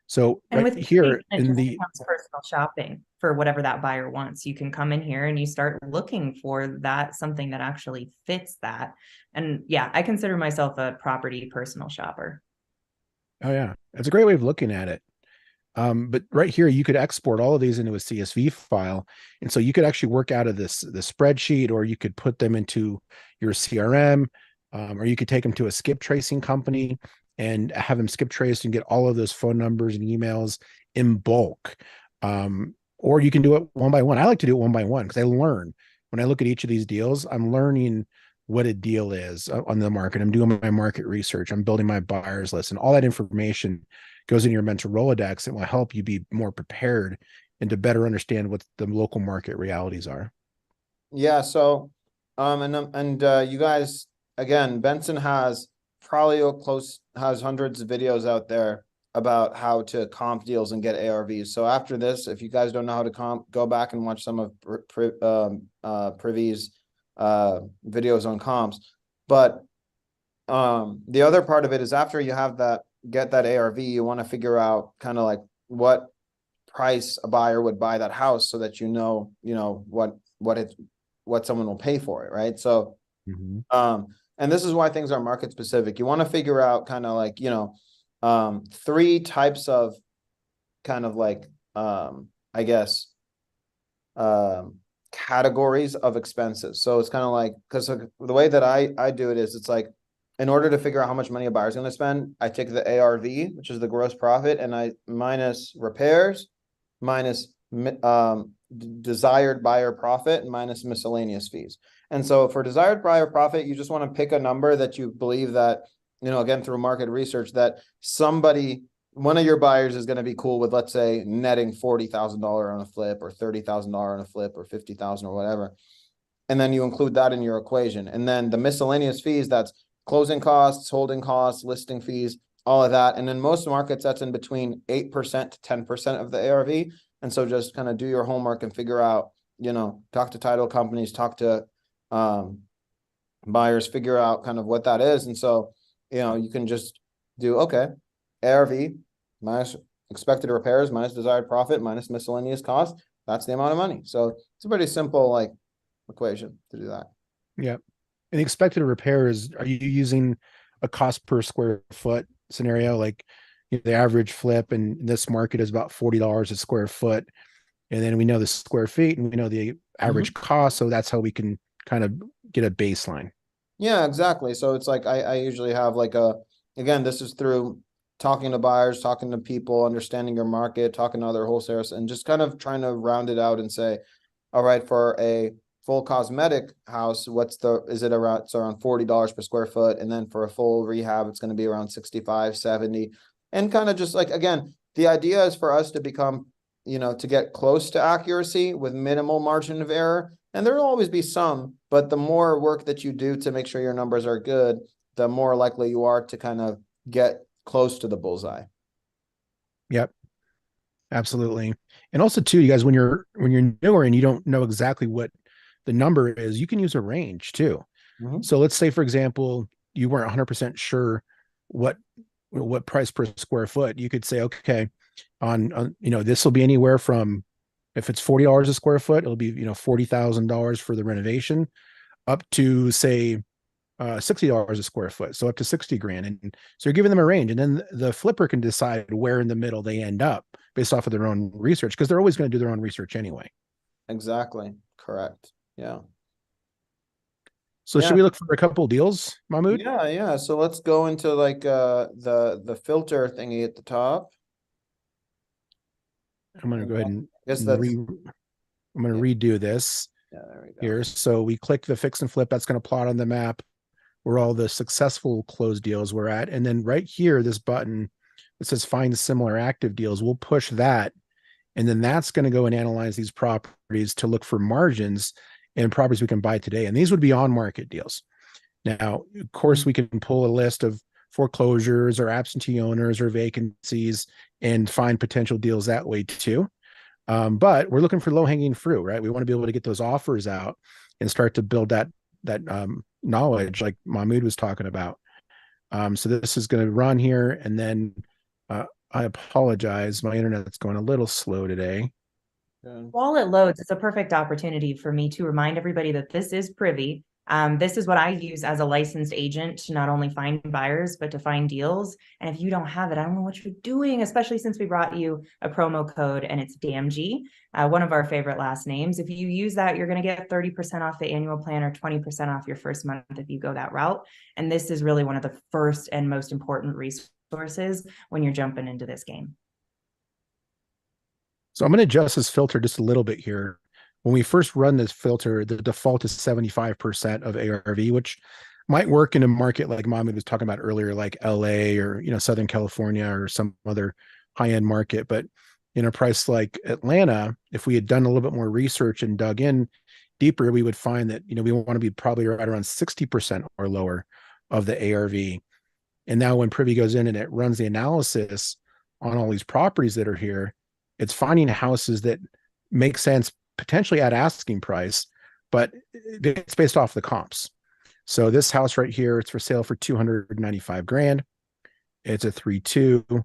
So And right with here in the personal shopping for whatever that buyer wants, you can come in here and you start looking for that, something that actually fits that. And yeah, I consider myself a property personal shopper. Oh yeah, that's a great way of looking at it. But right here, you could export all of these into a CSV file. And so you could actually work out of the spreadsheet, or you could put them into your CRM, or you could take them to a skip tracing company and have them skip traced and get all of those phone numbers and emails in bulk. Or you can do it one by one. I like to do it one by one because I learn. When I look at each of these deals, I'm learning what a deal is on the market. I'm doing my market research. I'm building my buyers list, and all that information goes in your mental Rolodex. It will help you be more prepared and to better understand what the local market realities are. Yeah. So, you guys, again, Benson has has hundreds of videos out there about how to comp deals and get ARVs. So after this, if you guys don't know how to comp, go back and watch some of Privy's videos on comps. But the other part of it is, after you have get that ARV, you want to figure out kind of like what price a buyer would buy that house, so that you know what someone will pay for it, right? So and this is why things are market specific. You want to figure out kind of like, 3 types of kind of like I guess categories of expenses. So it's kind of like, because the way that I do it is, it's like, in order to figure out how much money a buyer is going to spend, I take the ARV, which is the gross profit, and I minus repairs, minus desired buyer profit, and minus miscellaneous fees. And so for desired buyer profit, you just want to pick a number that you believe that, again, through market research, that somebody one of your buyers is going to be cool with, let's say, netting $40,000 on a flip or $30,000 on a flip or 50,000 or whatever. And then you include that in your equation. And then the miscellaneous fees, that's closing costs, holding costs, listing fees, all of that. And in most markets, that's in between 8% to 10% of the ARV. And so just kind of do your homework and figure out, talk to title companies, talk to buyers, figure out kind of what that is. And so, you can just do, okay, ARV minus expected repairs, minus desired profit, minus miscellaneous costs. That's the amount of money. So it's a pretty simple equation to do that. Yeah. And the expected repairs, are you using a cost per square foot scenario? Like the average flip in this market is about $40 a square foot. And then we know the square feet and we know the average cost. So that's how we can kind of get a baseline. Yeah, exactly. So it's like I usually have again, this is through talking to buyers, talking to people, understanding your market, talking to other wholesalers, and just kind of trying to round it out and say, all right, for a full cosmetic house, it's around $40 per square foot. And then for a full rehab, it's going to be around 65, 70. And kind of just again, the idea is for us to become, to get close to accuracy with minimal margin of error. And there'll always be some, but the more work that you do to make sure your numbers are good, the more likely you are to kind of get close to the bullseye. Yep. Absolutely. And also too, you guys, when you're newer and you don't know exactly what the number is, you can use a range too. So let's say, for example, you weren't 100% sure what price per square foot. You could say, okay, on this will be anywhere from, if it's $40 a square foot, it'll be $40,000 for the renovation, up to say $60 a square foot, so up to 60 grand. And so you're giving them a range, and then the flipper can decide where in the middle they end up based off of their own research, because they're always going to do their own research anyway. Exactly. Correct. Yeah. So should we look for a couple of deals, Mahmoud? Yeah. So let's go into the filter thingy at the top. I'm going to go ahead and I'm going to redo this. Yeah, there we go. Here. So we click the fix and flip. That's going to plot on the map where all the successful closed deals were at. And then right here, this button that says find similar active deals, we'll push that. And then that's going to go and analyze these properties to look for margins and properties we can buy today. And these would be on market deals. Now, of course, we can pull a list of foreclosures or absentee owners or vacancies and find potential deals that way too. But we're looking for low-hanging fruit, right? We want to be able to get those offers out and start to build that knowledge like Mahmoud was talking about. So this is going to run here, and then I apologize. My internet's going a little slow today. While it loads, it's a perfect opportunity for me to remind everybody that this is Privy. This is what I use as a licensed agent to not only find buyers, but to find deals. And if you don't have it, I don't know what you're doing, especially since we brought you a promo code and it's DAMG, one of our favorite last names. If you use that, you're going to get 30% off the annual plan or 20% off your first month if you go that route. And this is really one of the first and most important resources when you're jumping into this game. So I'm going to adjust this filter just a little bit here. When we first run this filter, the default is 75% of ARV, which might work in a market like Mahmoud was talking about earlier, like LA or Southern California or some other high-end market. But in a price like Atlanta, if we had done a little bit more research and dug in deeper, we would find that we want to be probably right around 60% or lower of the ARV. And now when Privy goes in and it runs the analysis on all these properties that are here, it's finding houses that make sense potentially at asking price, but it's based off the comps. So this house right here, it's for sale for 295 grand. It's a 3.2.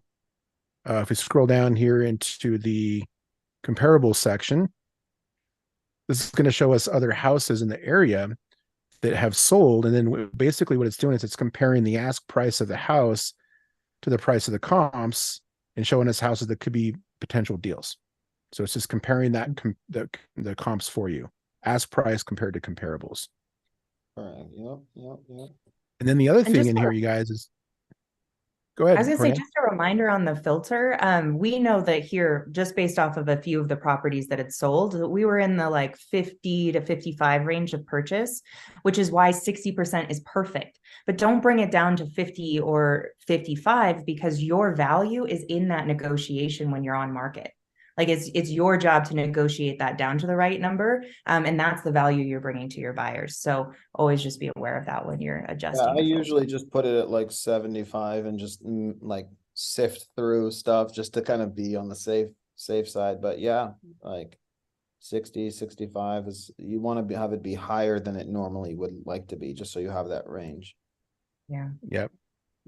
If we scroll down here into the comparable section, this is going to show us other houses in the area that have sold. And then basically what it's doing is it's comparing the ask price of the house to the price of the comps and showing us houses that could be potential deals. So it's just comparing that the comps for you, ask price compared to comparables. All right. Yep. And then the other thing in here, you guys, is Go I ahead, was gonna say, Renee. just a reminder on the filter. We know that here, just based off of a few of the properties that had sold, we were in the like 50 to 55 range of purchase, which is why 60% is perfect. But don't bring it down to 50 or 55 because your value is in that negotiation when you're on market. Like it's your job to negotiate that down to the right number. And that's the value you're bringing to your buyers. So always just be aware of that when you're Yeah, adjusting I the filter. usually just put it at like 75 and just like sift through stuff just to kind of be on the safe side. But yeah, like 60, 65 is, you want to have it be higher than it normally would like to be, just so you have that range. Yeah. Yep.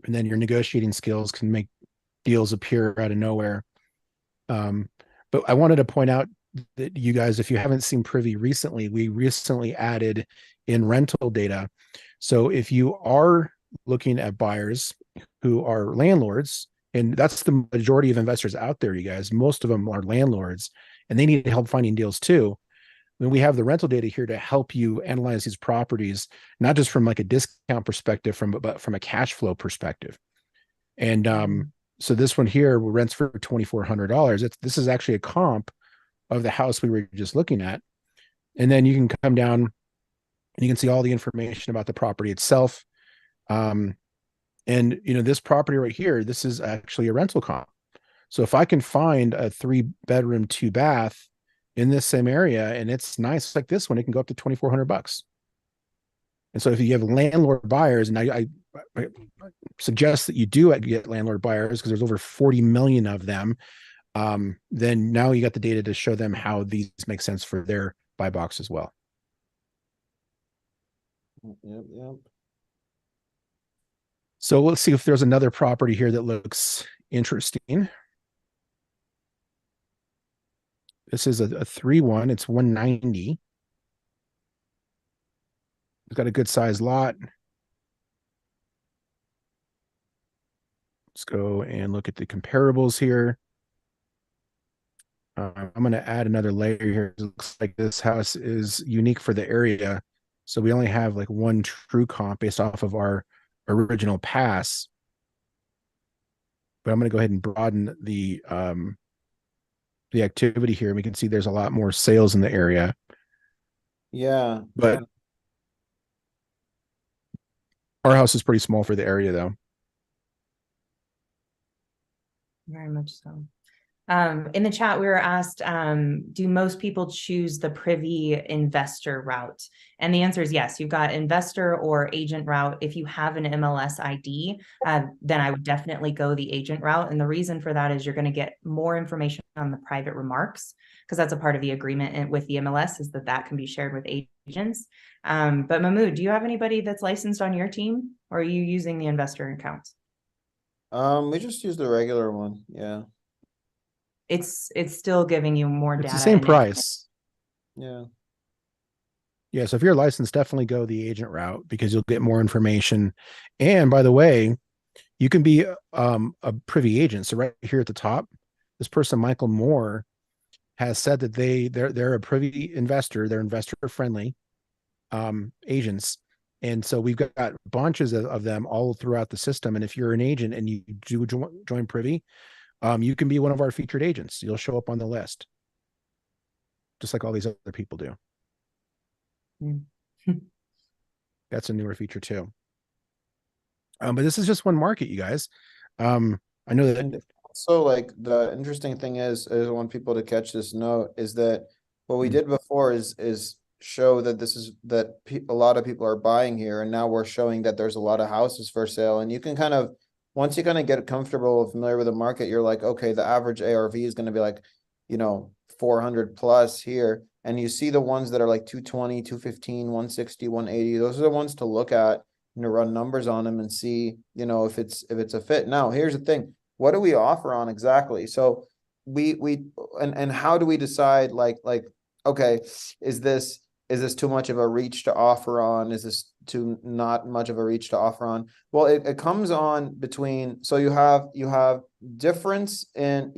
And then your negotiating skills can make deals appear out of nowhere. But I wanted to point out that you guys, if you haven't seen Privy recently, we recently added in rental data. So if you are looking at buyers who are landlords, and that's the majority of investors out there, you guys, most of them are landlords and they need help finding deals too. Then we have the rental data here to help you analyze these properties, not just from like a discount perspective, but from a cash flow perspective. And so this one here rents for $2,400. This is actually a comp of the house we were just looking at. And then you can come down and you can see all the information about the property itself. And this property right here, this is actually a rental comp. So if I can find a 3-bedroom, 2-bath in this same area and it's nice like this one, it can go up to $2,400. And so if you have landlord buyers, and I suggest that you do get landlord buyers because there's over 40 million of them, then now you got the data to show them how these make sense for their buy box as well. Yep. So let's see if there's another property here that looks interesting. This is a 3-1. It's 190. It's got a good size lot. Let's go and look at the comparables here. I'm going to add another layer here. It looks like this house is unique for the area. So we only have like one true comp based off of our original pass. But I'm going to go ahead and broaden the activity here. We can see there's a lot more sales in the area. Yeah. But our house is pretty small for the area though. Very much so. In the chat, we were asked, do most people choose the Privy investor route? And the answer is yes. You've got investor or agent route. If you have an MLS ID, then I would definitely go the agent route. And the reason for that is you're going to get more information on the private remarks, because that's a part of the agreement with the MLS, is that can be shared with agents. But Mahmoud, do you have anybody that's licensed on your team, or are you using the investor accounts? We just use the regular one. Yeah. It's still giving you more data. It's the same price. Yeah. Yeah. So if you're licensed, definitely go the agent route because you'll get more information. And by the way, you can be a Privy agent. So right here at the top, this person, Michael Moore, has said that they're a Privy investor. They're investor friendly agents. And so we've got bunches of them all throughout the system. And if you're an agent and you do join Privy, you can be one of our featured agents. You'll show up on the list, just like all these other people do. That's a newer feature too. But this is just one market, you guys. I know that. So like the interesting thing is I want people to catch this note is that what we did before is show that a lot of people are buying here, and now we're showing that there's a lot of houses for sale, and you can kind of, once you kind of get comfortable, familiar with the market, you're like, okay, the average ARV is going to be like, 400 plus here. And you see the ones that are like 220, 215, 160, 180. Those are the ones to look at and to run numbers on them and see, if it's a fit. Now, here's the thing. What do we offer on exactly? So and how do we decide like, okay, is this too much of a reach to offer on? Is this too not much of a reach to offer on? Well, it comes on between, so you have difference in,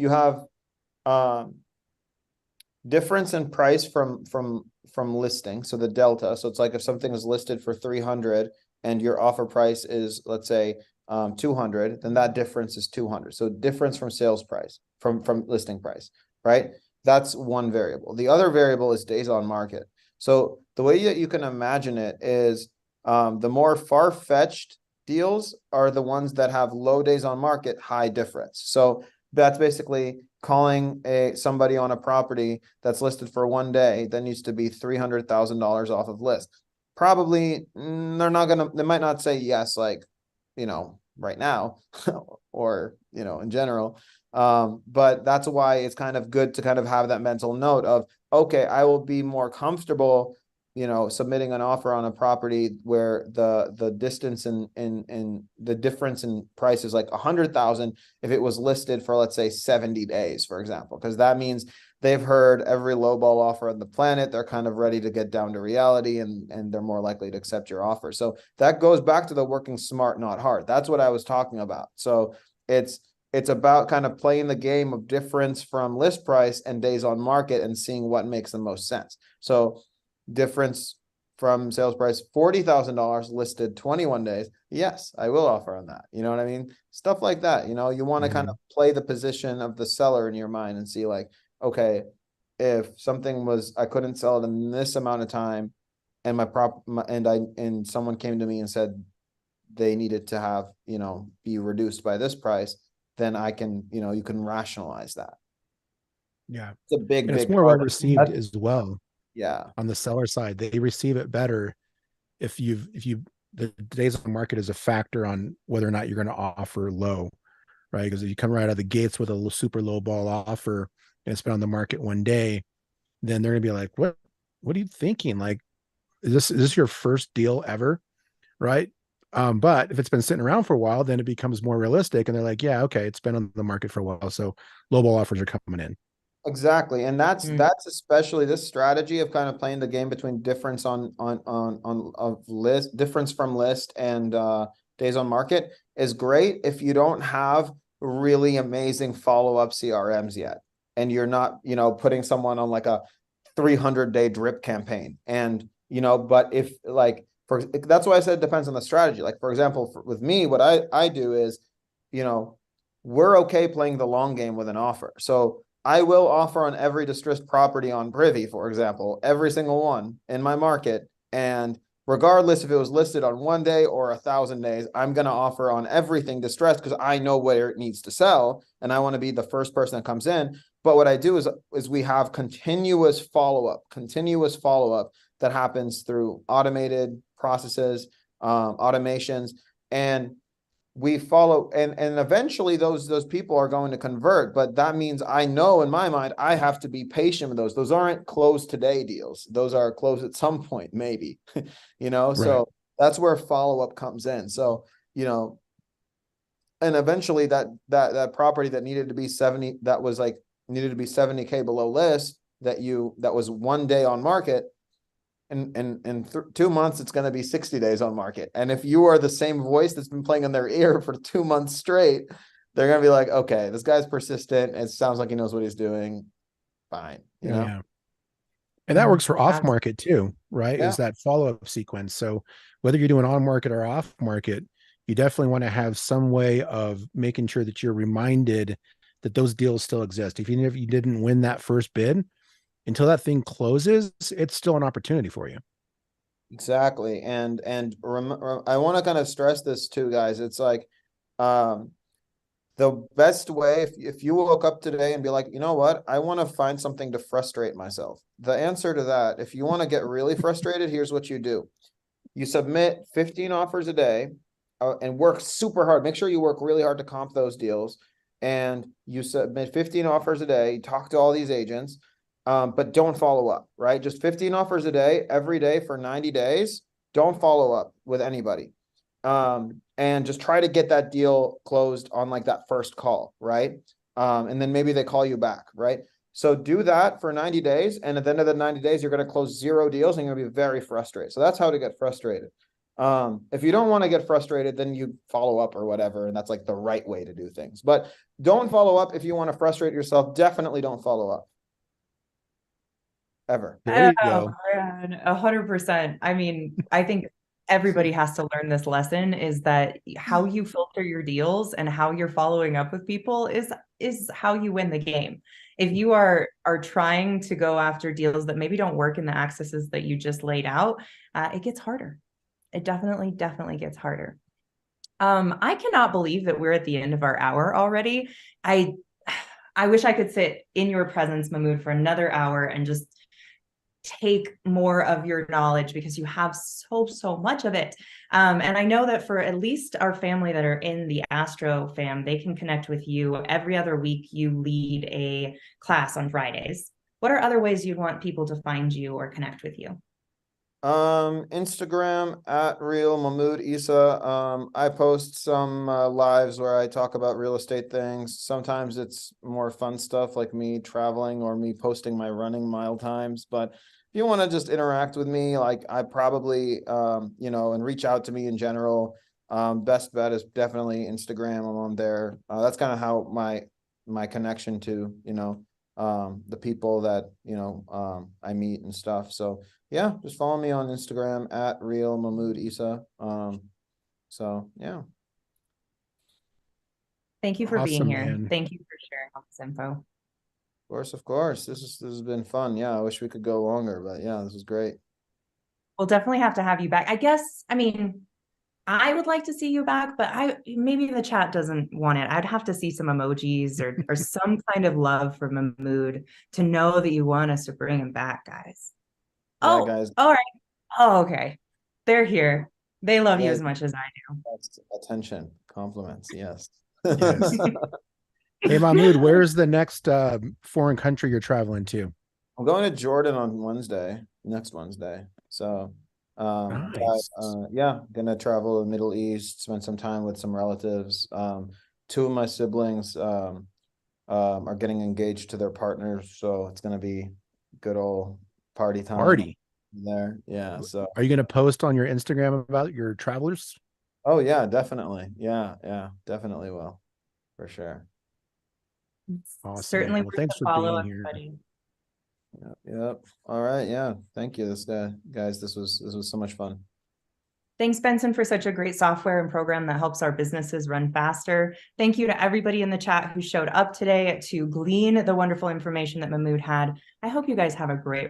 difference in price from listing. So the delta. So it's like if something is listed for 300 and your offer price is, let's say, 200, then that difference is 200. So difference from sales price, from listing price, right? That's one variable. The other variable is days on market. So the way that you can imagine it is the more far-fetched deals are the ones that have low days on market, high difference. So that's basically calling somebody on a property that's listed for 1 day that needs to be $300,000 off of list. Probably they might not say yes, like, right now or, in general. But that's why it's kind of good to kind of have that mental note of, okay, I will be more comfortable, submitting an offer on a property where the distance and the difference in price is like 100,000 if it was listed for, let's say, 70 days, for example, because that means they've heard every lowball offer on the planet. They're kind of ready to get down to reality, and they're more likely to accept your offer. So that goes back to the working smart, not hard. That's what I was talking about. So it's about kind of playing the game of difference from list price and days on market and seeing what makes the most sense. So difference from sales price, $40,000 listed 21 days. Yes, I will offer on that. You know what I mean? Stuff like that. You want to kind of play the position of the seller in your mind and see, like, okay, if something was, I couldn't sell it in this amount of time, and and someone came to me and said they needed to have, be reduced by this price, then I can, you can rationalize that. Yeah. It's a big, and big it's more well part. received as well. Yeah. On the seller side, they receive it better if the days on market is a factor on whether or not you're going to offer low, right? Because if you come right out of the gates with a super low ball offer and it's been on the market 1 day, then they're going to be like, what are you thinking? Like, is this your first deal ever? Right. But if it's been sitting around for a while, then it becomes more realistic. And they're like, yeah, okay, it's been on the market for a while. So low ball offers are coming in. Exactly. And that's especially this strategy of kind of playing the game between difference of list, difference from list and days on market is great if you don't have really amazing follow-up CRMs yet. And you're not, putting someone on like a 300-day drip campaign. And, but if that's why I said it depends on the strategy. Like, for example, with me, what I do is, we're okay playing the long game with an offer. So I will offer on every distressed property on Privy, for example, every single one in my market. And regardless if it was listed on 1 day or 1,000 days, I'm going to offer on everything distressed because I know where it needs to sell. And I want to be the first person that comes in. But what I do is we have continuous follow-up that happens through automated processes, automations, and we follow, and eventually those people are going to convert. But that means I know in my mind I have to be patient with those. Those aren't close today deals. Those are closed at some point, maybe. Right. So that's where follow-up comes in. So, and eventually that property that needed to be 70, that was like needed to be 70K below list, that was 1 day on market, and in 2 months it's going to be 60 days on market. And if you are the same voice that's been playing in their ear for 2 months straight, they're going to be like, okay, this guy's persistent, it sounds like he knows what he's doing, fine. Yeah. And that works for off market too, right? Yeah. Is that follow-up sequence. So whether you're doing on market or off market, you definitely want to have some way of making sure that you're reminded that those deals still exist. Even if you didn't win that first bid, until that thing closes, it's still an opportunity for you. Exactly. And I want to kind of stress this too, guys. It's like, the best way, if you woke up today and be like, you know what, I want to find something to frustrate myself. The answer to that, if you want to get really frustrated, here's what you do. You submit 15 offers a day and work super hard. Make sure you work really hard to comp those deals. And you submit 15 offers a day, talk to all these agents, but don't follow up, right? Just 15 offers a day, every day for 90 days. Don't follow up with anybody. And just try to get that deal closed on like that first call, right? And then maybe they call you back, right? So do that for 90 days. And at the end of the 90 days, you're going to close 0 deals and you're going to be very frustrated. So that's how to get frustrated. If you don't want to get frustrated, then you follow up or whatever. And that's like the right way to do things. But don't follow up if you want to frustrate yourself. Definitely don't follow up. Ever. There you go. Man, 100%. I mean, I think everybody has to learn this lesson, is that how you filter your deals and how you're following up with people is how you win the game. If you are trying to go after deals that maybe don't work in the accesses that you just laid out, it gets harder. It definitely gets harder. I cannot believe that we're at the end of our hour already. I wish I could sit in your presence, Mahmood, for another hour and just take more of your knowledge, because you have so much of it. And I know that for at least our family that are in the Astro fam, they can connect with you every other week. You lead a class on Fridays. What are other ways you'd want people to find you or connect with you? Instagram at Real Mahmood Isa. I post some lives where I talk about real estate things. Sometimes it's more fun stuff like me traveling or me posting my running mile times. But if you want to just interact with me, like I probably and reach out to me in general, best bet is definitely Instagram. I'm on there. That's kind of how my connection to the people that I meet and stuff. So yeah, just follow me on Instagram at Real Mahmood Isa. So yeah. Thank you for being Awesome, here. man. Thank you for sharing all this info. Of course. This has been fun. Yeah, I wish we could go longer, but yeah, this is great. We'll definitely have to have you back. I guess, I mean, I would like to see you back, but maybe the chat doesn't want it. I'd have to see some emojis or some kind of love from Mahmood to know that you want us to bring him back, guys. Yeah, Oh, guys. all right. Oh, okay. They're here. They love you Yeah, as much as I do. that's attention, compliments. Yes. Yes. Hey, Mahmood, where's the next foreign country you're traveling to? I'm going to Jordan on next Wednesday. So, Nice. yeah, gonna travel to the Middle East, spend some time with some relatives. Two of my siblings are getting engaged to their partners, so it's gonna be good old party time Party. there. Yeah. So, Are you going to post on your Instagram about your travelers? oh yeah, definitely. Yeah, definitely will, for sure. Awesome, man. Certainly Well, worth thanks a for follow, being here. everybody. Yep. All right. Yeah. Thank you. Guys, this was so much fun. Thanks, Benson, for such a great software and program that helps our businesses run faster. Thank you to everybody in the chat who showed up today to glean the wonderful information that Mahmood had. I hope you guys have a great